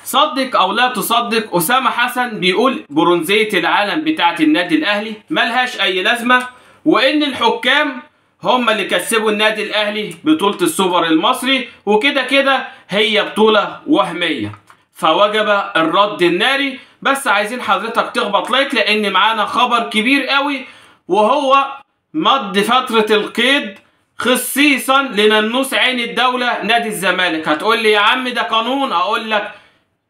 صدق او لا تصدق، اسامه حسن بيقول برونزيه العالم بتاعه النادي الاهلي ملهاش اي لازمه، وان الحكام هم اللي كسبوا النادي الاهلي بطوله السوبر المصري، وكده كده هي بطوله وهميه، فوجب الرد الناري. بس عايزين حضرتك تخبط لايك لان معانا خبر كبير قوي، وهو مد فتره القيد خصيصا لننوس عين الدوله نادي الزمالك. هتقول لي يا عم ده قانون، اقول لك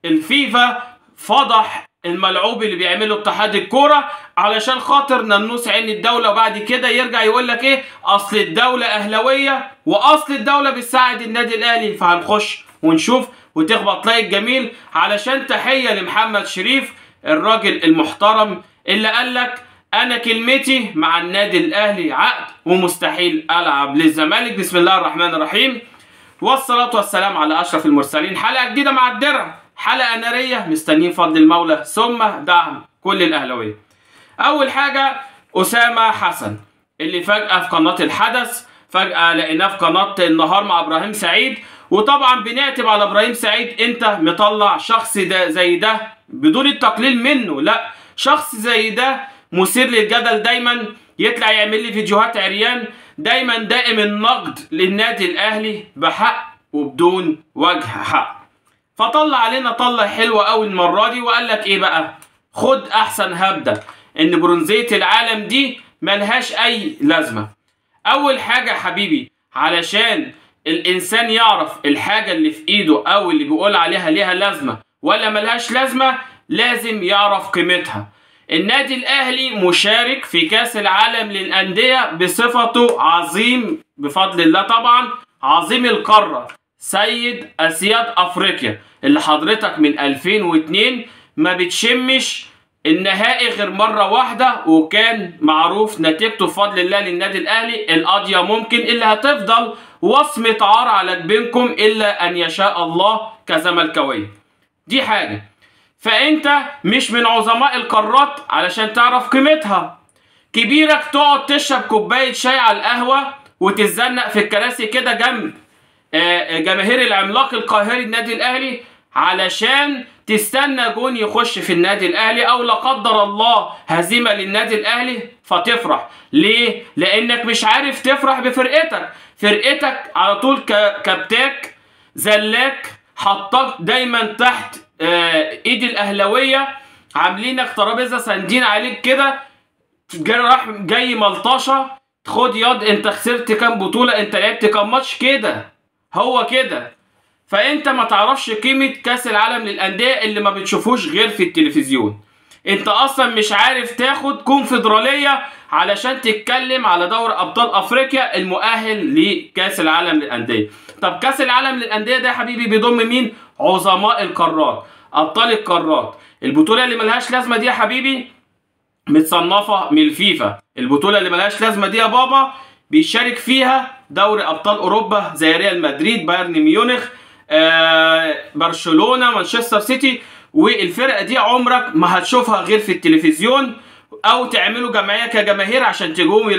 الفيفا فضح الملعوب اللي بيعمله اتحاد الكوره علشان خاطر ننوس عين الدوله، وبعد كده يرجع يقول لك ايه، اصل الدوله اهلاويه واصل الدوله بتساعد النادي الاهلي. فهنخش ونشوف، وتخبط لايك جميل علشان تحيه لمحمد شريف الراجل المحترم اللي قال لك انا كلمتي مع النادي الاهلي عقد ومستحيل العب للزمالك. بسم الله الرحمن الرحيم، والصلاه والسلام على اشرف المرسلين. حلقه جديده مع الدرع، حلقه ناريه، مستنيين فضل المولى ثم دعم كل الاهلاويه. اول حاجه اسامه حسن اللي فجاه في قناه الحدث، فجاه لقيناه في قناه النهار مع ابراهيم سعيد، وطبعا بنعتب على ابراهيم سعيد، انت مطلع شخص ده زي ده بدون التقليل منه، لا شخص زي ده مثير للجدل، دايما يطلع يعمل لي فيديوهات عريان، دايما دائم النقد للنادي الاهلي بحق وبدون وجه حق. فطلع علينا طلع حلوه قوي المره دي، وقال لك ايه بقى، خد احسن هبده ان برونزيه العالم دي ملهاش اي لازمه. اول حاجه يا حبيبي، علشان الانسان يعرف الحاجه اللي في ايده او اللي بيقول عليها ليها لازمه ولا ملهاش لازمه، لازم يعرف قيمتها. النادي الاهلي مشارك في كاس العالم للانديه بصفته عظيم بفضل الله، طبعا عظيم القاره، سيد اسياد افريقيا، اللي حضرتك من 2002 ما بتشمش النهائي غير مره واحده، وكان معروف نتيجته بفضل الله للنادي الاهلي. القضيه ممكن اللي هتفضل وصمه عار على جبينكم الا ان يشاء الله كزملكاويه. دي حاجه. فانت مش من عظماء القارات علشان تعرف قيمتها. كبيرك تقعد تشرب كوبايه شاي على القهوه وتتزنق في الكراسي كده جنب جماهير العملاق القاهري النادي الاهلي علشان تستنى جون يخش في النادي الاهلي، او لا قدر الله هزيمه للنادي الاهلي فتفرح. ليه؟ لانك مش عارف تفرح بفرقتك. فرقتك على طول كبتاك زلاك، حطاك دايما تحت ايد الاهلاويه، عاملينك ترابيزه ساندين عليك كده، راح جاي ملطشه، خد ياض انت خسرت كام بطوله، انت لعبت كام ماتش كده، هو كده. فانت ما تعرفش قيمه كاس العالم للانديه اللي ما بتشوفوش غير في التلفزيون. انت اصلا مش عارف تاخد كونفدراليه علشان تتكلم على دوري ابطال افريقيا المؤهل لكاس العالم للانديه. طب كاس العالم للانديه ده يا حبيبي بيضم مين؟ عظماء القارات، ابطال القارات. البطوله اللي ملهاش لازمه دي يا حبيبي متصنفه من الفيفا. البطوله اللي ملهاش لازمه دي يا بابا بيشارك فيها دوري ابطال اوروبا زي ريال مدريد، بايرن ميونخ، برشلونه، مانشستر سيتي، والفرقه دي عمرك ما هتشوفها غير في التلفزيون، او تعملوا جمعيه كجماهير عشان تجوا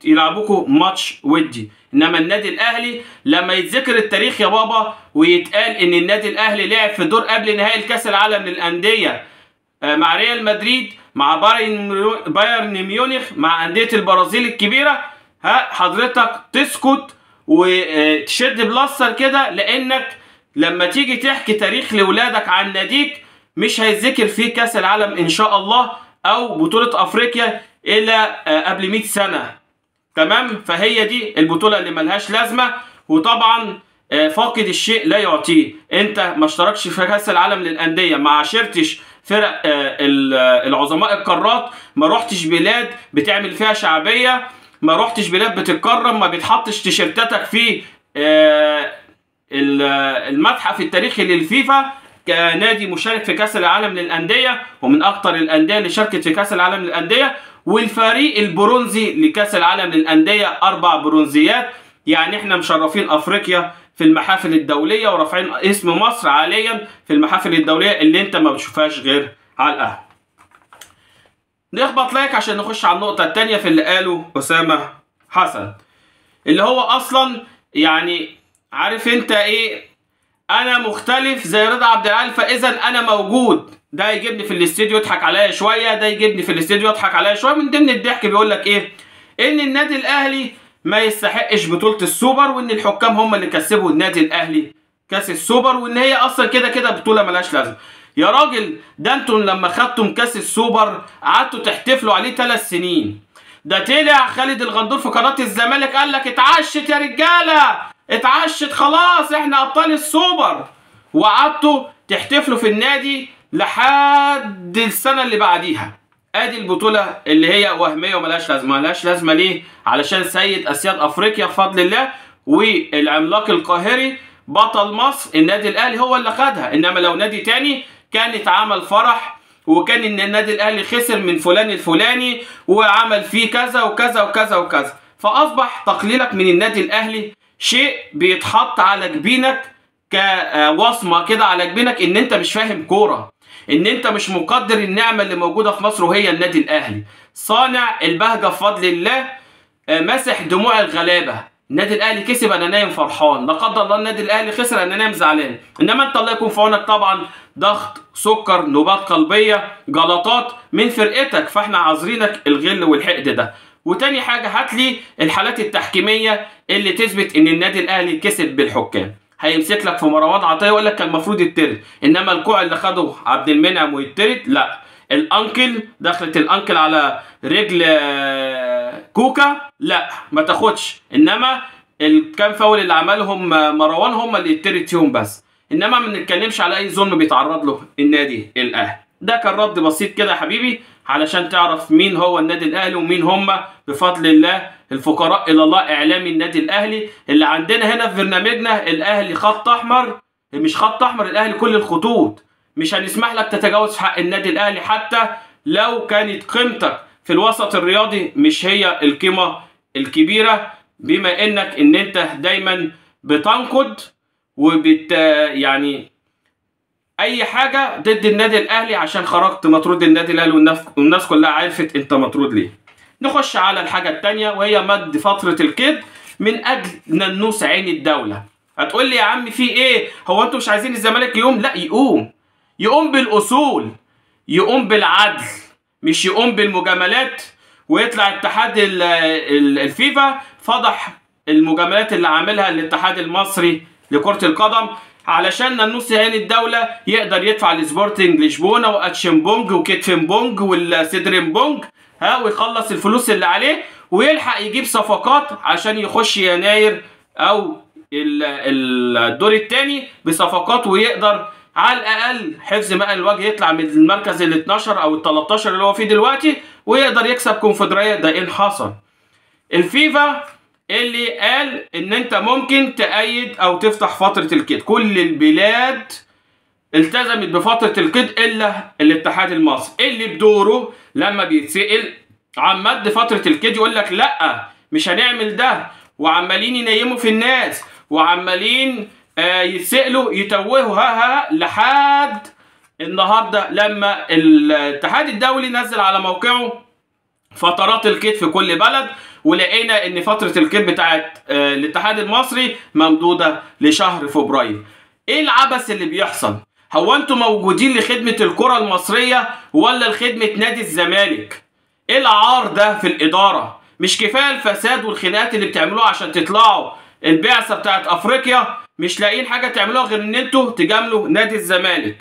يلعبوكوا ماتش ودي. انما النادي الاهلي لما يتذكر التاريخ يا بابا ويتقال ان النادي الاهلي لعب في الدور قبل نهائي الكاس العالم للانديه مع ريال مدريد، مع بايرن ميونخ، مع انديه البرازيل الكبيره، ها حضرتك تسكت وتشد بلاستر كده، لانك لما تيجي تحكي تاريخ لاولادك عن ناديك مش هيتذكر فيه كاس العالم ان شاء الله او بطوله افريقيا الا قبل 100 سنه. تمام؟ فهي دي البطوله اللي ملهاش لازمه، وطبعا فاقد الشيء لا يعطيه. انت ما اشتركش في كاس العالم للانديه، ما عاشرتش فرق العظماء القارات، ما رحتش بلاد بتعمل فيها شعبيه، ما رحتش بلاد بتتكرم، ما بتحطش تيشيرتاتك في المتحف التاريخي للفيفا كنادي مشارك في كاس العالم للانديه، ومن اكتر الانديه اللي شاركت في كاس العالم للانديه، والفريق البرونزي لكاس العالم للانديه 4 برونزيات. يعني احنا مشرفين افريقيا في المحافل الدوليه ورافعين اسم مصر عاليا في المحافل الدوليه اللي انت ما بتشوفهاش غير على القهوه. نخبط لايك عشان نخش على النقطه الثانيه في اللي قاله اسامه حسن، اللي هو اصلا يعني عارف انت ايه، انا مختلف زي رضا عبد العال، فاذا انا موجود. ده يجيبني في الاستديو يضحك عليا شويه، ده يجيبني في الاستديو يضحك عليا شويه. من ضمن الضحك بيقول لك ايه؟ ان النادي الاهلي ما يستحقش بطوله السوبر، وان الحكام هم اللي كسبوا النادي الاهلي كاس السوبر، وان هي اصلا كده كده بطوله ملهاش لازمه. يا راجل ده انتم لما خدتم كاس السوبر قعدتوا تحتفلوا عليه 3 سنين. ده طلع خالد الغندور في قناه الزمالك قال لك اتعشت يا رجاله، اتعشت خلاص احنا ابطال السوبر، وقعدتوا تحتفلوا في النادي لحد السنه اللي بعديها. ادي البطوله اللي هي وهميه وملهاش لازمه. ملهاش لازمه ليه؟ علشان سيد اسياد افريقيا بفضل الله والعملاق القاهري بطل مصر النادي الاهلي هو اللي خدها. انما لو نادي تاني كانت عمل فرح، وكان ان النادي الاهلي خسر من فلان الفلاني وعمل فيه كذا وكذا وكذا وكذا. فاصبح تقليلك من النادي الاهلي شيء بيتحط على جبينك كوصمه كده على جبينك، ان انت مش فاهم كوره، ان انت مش مقدر النعمه اللي موجوده في مصر وهي النادي الاهلي. صانع البهجه بفضل الله، مسح دموع الغلابه. النادي الاهلي كسب انا نايم فرحان، لا قدر الله النادي الاهلي خسر انا نايم زعلان. انما انت الله يكون في عونك طبعا، ضغط، سكر، نوبات قلبيه، جلطات من فرقتك، فاحنا عاذرينك الغل والحقد ده. وتاني حاجه هات لي الحالات التحكيميه اللي تثبت ان النادي الاهلي كسب بالحكام. هيمسك لك في مروان عطيه ويقول لك كان المفروض يتطرد، انما الكوع اللي خده عبد المنعم ويتطرد لا. الانكل دخلت الانكل على رجل كوكا لا ما تاخدش، انما الكام فاول اللي عملهم مروان هم اللي يتطرد فيهم بس. انما ما بنتكلمش على اي ظلم بيتعرض له النادي الاهلي. ده كان رد بسيط كده يا حبيبي علشان تعرف مين هو النادي الاهلي ومين هم بفضل الله الفقراء الى الله اعلامي النادي الاهلي اللي عندنا هنا في برنامجنا. الاهلي خط احمر، مش خط احمر، الاهلي كل الخطوط. مش هنسمح لك تتجاوز في حق النادي الاهلي حتى لو كانت قيمتك في الوسط الرياضي مش هي القيمه الكبيره، بما انك ان انت دايما بتنقد يعني اي حاجه ضد النادي الاهلي عشان خرجت مطرود النادي الاهلي والناس كلها عرفت انت مطرود ليه. نخش على الحاجه الثانيه وهي مد فتره القيد من اجل ننوس عين الدوله. هتقول لي يا عم في ايه؟ هو انتوا مش عايزين الزمالك يقوم؟ لا يقوم بالاصول، يقوم بالعدل، مش يقوم بالمجاملات. ويطلع اتحاد الفيفا فضح المجاملات اللي عاملها الاتحاد المصري لكرة القدم علشان ننوس عين الدولة يقدر يدفع لسبورتنج لشبونة واتشمبونج وكتفنبونج والسيدرنبونج ويخلص الفلوس اللي عليه ويلحق يجيب صفقات عشان يخش يناير او الدور الثاني بصفقات، ويقدر على الاقل حفظ ماء الوجه يطلع من المركز ال 12 او ال 13 اللي هو فيه دلوقتي ويقدر يكسب كونفدرالية. ده ان حصل. الفيفا اللي قال ان انت ممكن تأيد او تفتح فترة القيد. كل البلاد التزمت بفترة القيد الا الاتحاد المصري اللي بدوره لما بيتسأل عن مد فترة القيد يقول لك لا مش هنعمل ده، وعمالين ينيموا في الناس وعمالين يتسألوا يتوهوا لحد النهارده لما الاتحاد الدولي نزل على موقعه فترات القيد في كل بلد، ولقينا ان فترة القيد بتاعت الاتحاد المصري ممدودة لشهر فبراير. ايه العبث اللي بيحصل؟ هو انتوا موجودين لخدمة الكرة المصرية ولا لخدمة نادي الزمالك؟ ايه العار ده في الادارة؟ مش كفاية الفساد والخناقات اللي بتعملوها عشان تطلعوا البعثة بتاعت افريقيا؟ مش لاقيين حاجة تعملوها غير ان انتوا تجاملوا نادي الزمالك.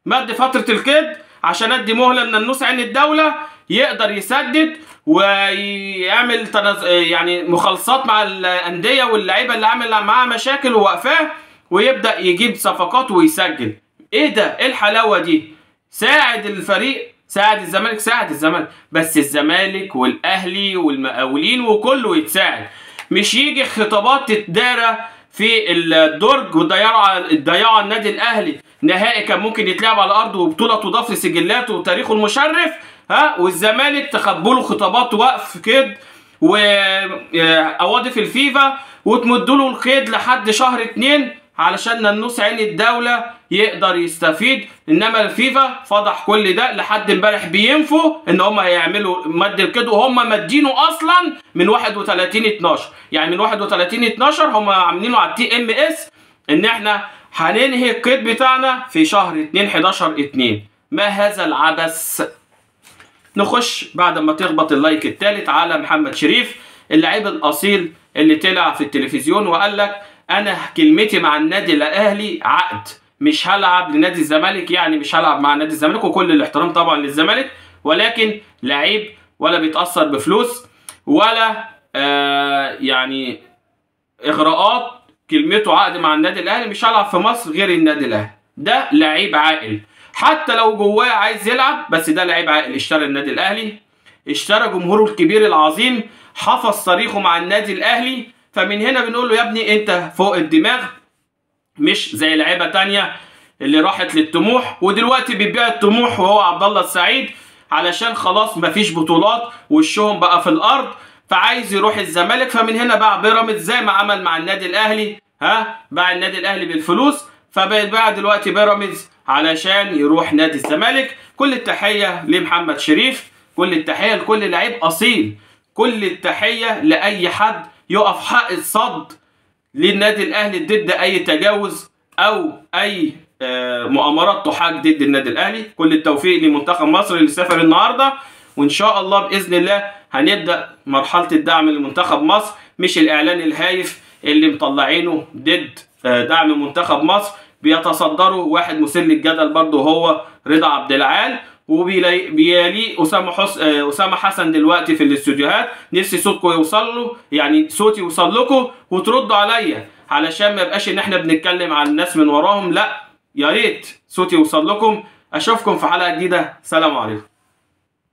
مد فترة القيد عشان ادي مهلة ان ننوس عين الدولة يقدر يسدد ويعمل يعني مخالصات مع الانديه واللعيبه اللي عامل معاها مشاكل ووقفاه، ويبدا يجيب صفقات ويسجل. ايه ده؟ ايه الحلاوه دي؟ ساعد الفريق، ساعد الزمالك، ساعد الزمالك، بس الزمالك والاهلي والمقاولين وكله يتساعد. مش يجي خطابات تتدارى في الدرج وتضيعوا النادي الاهلي نهائي كان ممكن يتلعب على ارضه وبطوله تضاف لسجلاته وتاريخه المشرف، والزمالك تقبلوا خطابات وقف قيد وقواضف الفيفا وتمدوا القيد لحد شهر 2 علشان ننوس عين الدولة يقدر يستفيد. انما الفيفا فضح كل ده لحد امبارح بينفوا ان هم هيعملوا مد القيد وهم مدينه اصلا من 31/12. يعني من 31/12 هم عاملينه على الTMS ان احنا هننهي القيد بتاعنا في شهر 2/11/2. ما هذا العبث؟ نخش بعد ما تخبط اللايك الثالث على محمد شريف اللاعب الاصيل اللي طلع في التلفزيون وقال لك انا كلمتي مع النادي الاهلي عقد، مش هلعب لنادي الزمالك، يعني مش هلعب مع نادي الزمالك، وكل الاحترام طبعا للزمالك، ولكن لعيب ولا بيتاثر بفلوس ولا يعني اغراءات، كلمته عقد مع النادي الاهلي، مش هلعب في مصر غير النادي الاهلي. ده لعيب عاقل، حتى لو جواه عايز يلعب، بس ده لعيب عاقل. اشترى النادي الاهلي، اشترى جمهوره الكبير العظيم، حفظ تاريخه مع النادي الاهلي. فمن هنا بنقول له يا ابني انت فوق الدماغ، مش زي لعيبه تانية اللي راحت للطموح ودلوقتي بيبيع الطموح، وهو عبد الله السعيد، علشان خلاص مفيش بطولات وشهم بقى في الارض، فعايز يروح الزمالك. فمن هنا باع بيراميدز زي ما عمل مع النادي الاهلي، باع النادي الاهلي بالفلوس، فبيتباع دلوقتي بيراميدز علشان يروح نادي الزمالك. كل التحيه لمحمد شريف، كل التحيه لكل لعيب اصيل، كل التحيه لاي حد يقف حق الصد للنادي الاهلي ضد اي تجاوز او اي مؤامرات تحاك ضد النادي الاهلي. كل التوفيق لمنتخب مصر اللي سافر النهارده، وان شاء الله باذن الله هنبدا مرحله الدعم لمنتخب مصر، مش الاعلان الهايف اللي مطلعينه ضد دعم منتخب مصر. بيتصدروا واحد مثير للجدل برضه هو رضا عبد العال، وبيليه اسامه حسن دلوقتي في الاستوديوهات. نفسي صوتكم يوصل له، يعني صوتي يوصل لكم وتردوا عليا، علشان ما يبقاش ان احنا بنتكلم عن الناس من وراهم، لا، يا ريت صوتي يوصل لكم. اشوفكم في حلقه جديده، سلام عليكم.